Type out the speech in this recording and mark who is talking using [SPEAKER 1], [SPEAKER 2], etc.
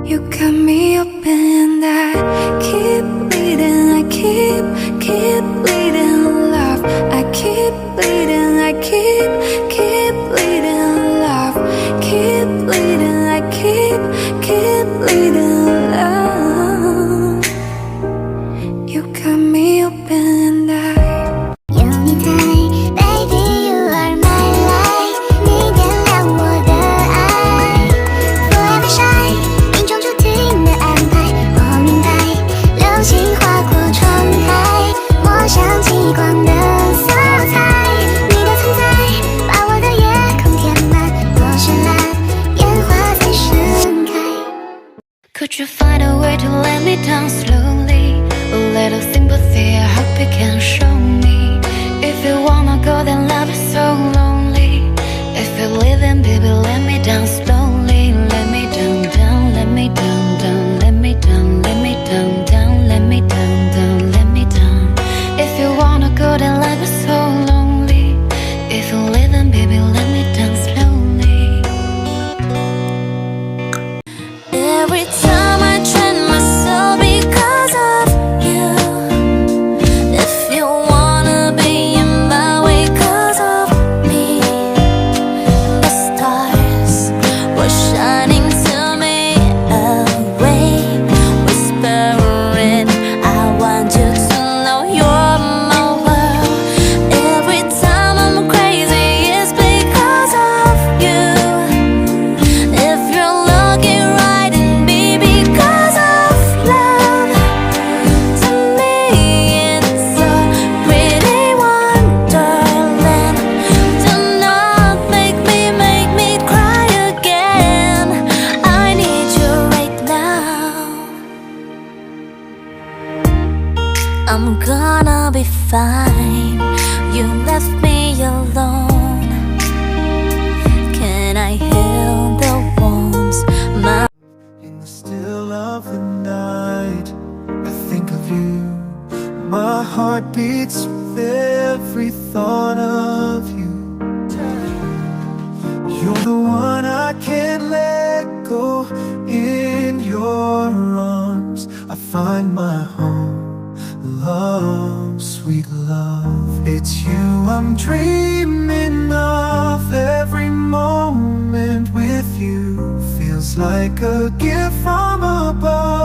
[SPEAKER 1] You cut me open and I keep bleeding, I keep bleeding love. I keep bleeding, I keep bleeding love. Keep bleeding, I keep bleeding love. You cut me open and I
[SPEAKER 2] Could you find a way to let me down slowly? A little sympathy, I hope you can show me. If you wanna go, then love is so lonely. If you're leaving, baby, let me down slowly. Let me down, down, let me down, down, let me down, let me down, down, let me down, down, let me down. If you wanna go, then love is so lonely. If you're leaving, baby, let me down slowly. Every time I train myself because of you. If you wanna be in my way cause of me, the stars were shining to me away, whispering, I want you to know you're my world. Every time I'm crazy it's because of you. If you're looking right in me because of love, to me it's a pretty wonderland. Do not make me cry again. I need you right now. I'm gonna be fine. You left me alone. Can I heal the wounds? My
[SPEAKER 3] In the still of the night, I think of you. My heart beats with every thought of you. You're the one I can't let go. In your arms I find my home. Love, sweet love, it's you I'm dreaming of. Every moment with you feels like a gift from above.